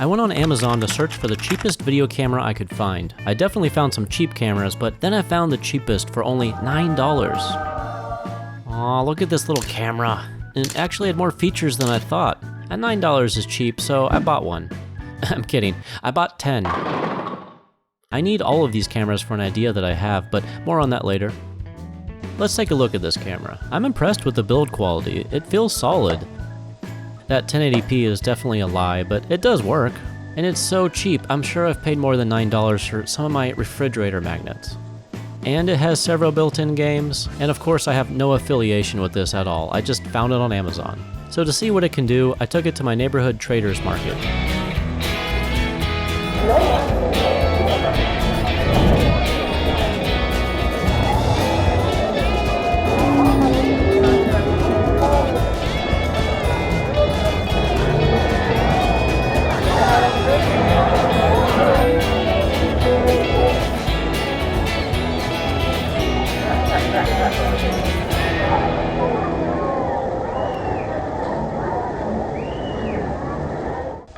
I went on Amazon to search for the cheapest video camera I could find. I definitely found some cheap cameras, but then I found the cheapest for only $9. Aw, look at this little camera. It actually had more features than I thought. And $9 is cheap, so I bought one. I'm kidding, I bought 10. I need all of these cameras for an idea that I have, but more on that later. Let's take a look at this camera. I'm impressed with the build quality. It feels solid. That 1080p is definitely a lie, but it does work. And it's so cheap, I'm sure I've paid more than $9 for some of my refrigerator magnets. And it has several built-in games, and of course I have no affiliation with this at all. I just found it on Amazon. So to see what it can do, I took it to my neighborhood trader's market.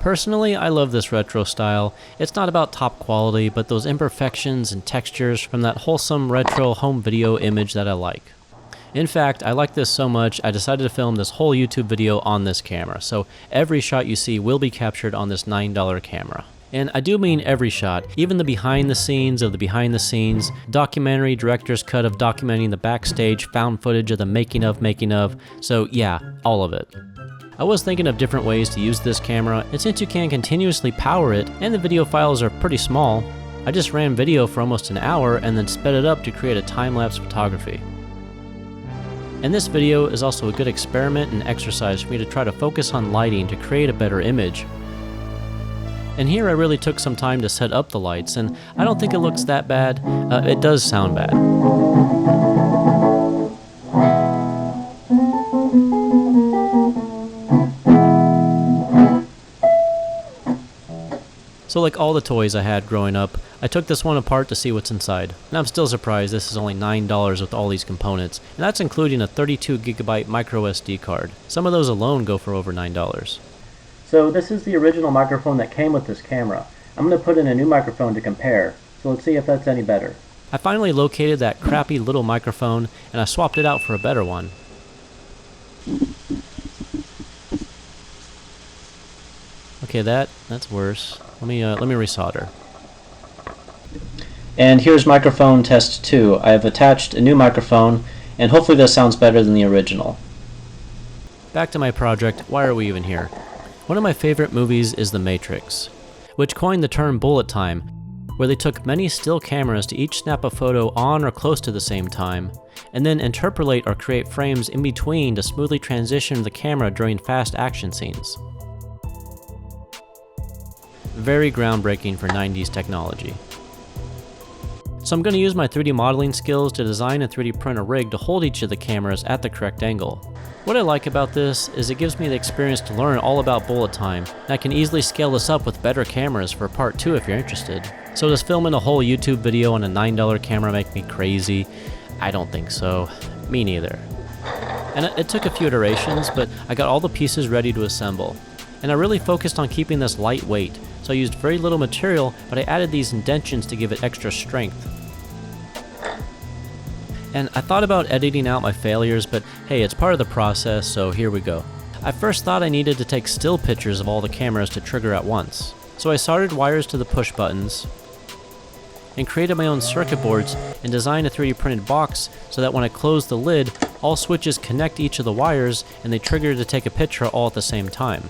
Personally, I love this retro style. It's not about top quality, but those imperfections and textures from that wholesome retro home video image that I like. In fact, I like this so much, I decided to film this whole YouTube video on this camera, so every shot you see will be captured on this $9 camera. And I do mean every shot, even the behind the scenes of the behind the scenes, documentary director's cut of documenting the backstage, found footage of the making of, so yeah, all of it. I was thinking of different ways to use this camera, and since you can continuously power it, and the video files are pretty small, I just ran video for almost an hour and then sped it up to create a time-lapse photography. And this video is also a good experiment and exercise for me to try to focus on lighting to create a better image. And here I really took some time to set up the lights, and I don't think it looks that bad. It does sound bad. So like all the toys I had growing up, I took this one apart to see what's inside. And I'm still surprised this is only $9 with all these components, and that's including a 32GB micro SD card. Some of those alone go for over $9. So this is the original microphone that came with this camera. I'm going to put in a new microphone to compare, so let's see if that's any better. I finally located that crappy little microphone, and I swapped it out for a better one. Okay, that's worse. Let me resolder. And here's microphone test 2. I have attached a new microphone, and hopefully this sounds better than the original. Back to my project, why are we even here? One of my favorite movies is The Matrix, which coined the term bullet time, where they took many still cameras to each snap a photo on or close to the same time, and then interpolate or create frames in between to smoothly transition the camera during fast action scenes. Very groundbreaking for 90s technology. So I'm going to use my 3D modeling skills to design and 3D print a rig to hold each of the cameras at the correct angle. What I like about this is it gives me the experience to learn all about bullet time, and I can easily scale this up with better cameras for part 2 if you're interested. So does filming a whole YouTube video on a $9 camera make me crazy? I don't think so. Me neither. And it took a few iterations, but I got all the pieces ready to assemble. And I really focused on keeping this lightweight, so I used very little material, but I added these indentions to give it extra strength. And I thought about editing out my failures, but hey, it's part of the process, so here we go. I first thought I needed to take still pictures of all the cameras to trigger at once. So I soldered wires to the push buttons, and created my own circuit boards and designed a 3D printed box so that when I close the lid, all switches connect each of the wires and they trigger to take a picture all at the same time.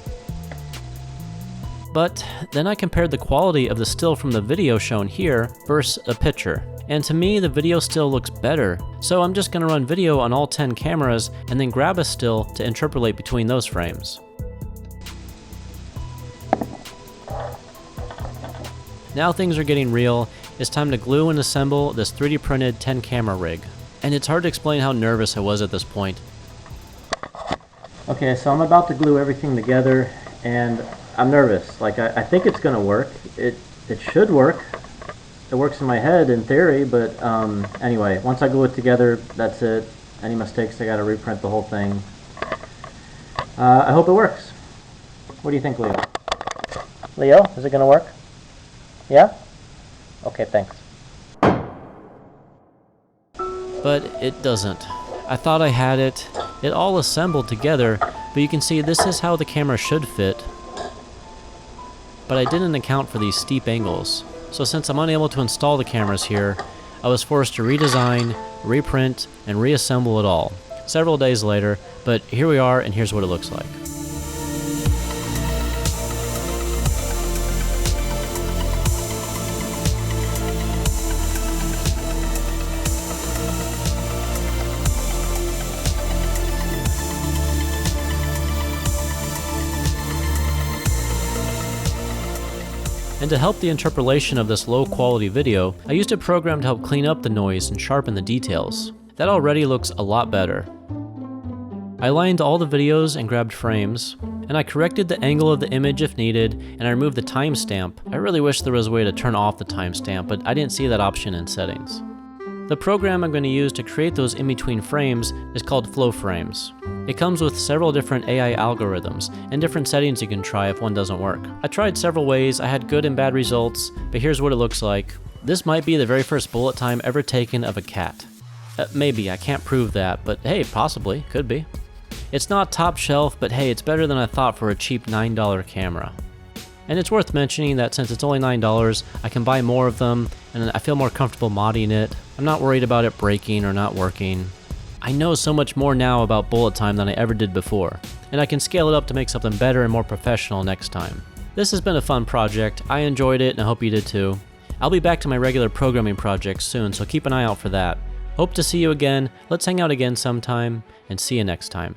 But then I compared the quality of the still from the video shown here versus a picture. And to me, the video still looks better. So I'm just gonna run video on all 10 cameras and then grab a still to interpolate between those frames. Now things are getting real. It's time to glue and assemble this 3D printed 10 camera rig. And it's hard to explain how nervous I was at this point. Okay, so I'm about to glue everything together and I'm nervous. Like, I think it's gonna work. It should work. It works in my head in theory, but anyway, once I glue it together, that's it. Any mistakes, I gotta reprint the whole thing. I hope it works. What do you think, Leo? Leo, is it gonna work? Yeah? Okay, thanks. But it doesn't. I thought I had it. It all assembled together, but you can see this is how the camera should fit. But I didn't account for these steep angles. So since I'm unable to install the cameras here, I was forced to redesign, reprint, and reassemble it all. Several days later, but here we are, and here's what it looks like. And to help the interpolation of this low quality video, I used a program to help clean up the noise and sharpen the details. That already looks a lot better. I aligned all the videos and grabbed frames, and I corrected the angle of the image if needed, and I removed the timestamp. I really wish there was a way to turn off the timestamp, but I didn't see that option in settings. The program I'm going to use to create those in-between frames is called Flow Frames. It comes with several different AI algorithms and different settings you can try if one doesn't work. I tried several ways, I had good and bad results, but here's what it looks like. This might be the very first bullet time ever taken of a cat. Maybe, I can't prove that, but hey, possibly, could be. It's not top shelf, but hey, it's better than I thought for a cheap $9 camera. And it's worth mentioning that since it's only $9, I can buy more of them, and I feel more comfortable modding it. I'm not worried about it breaking or not working. I know so much more now about bullet time than I ever did before, and I can scale it up to make something better and more professional next time. This has been a fun project. I enjoyed it, and I hope you did too. I'll be back to my regular programming projects soon, so keep an eye out for that. Hope to see you again. Let's hang out again sometime, and see you next time.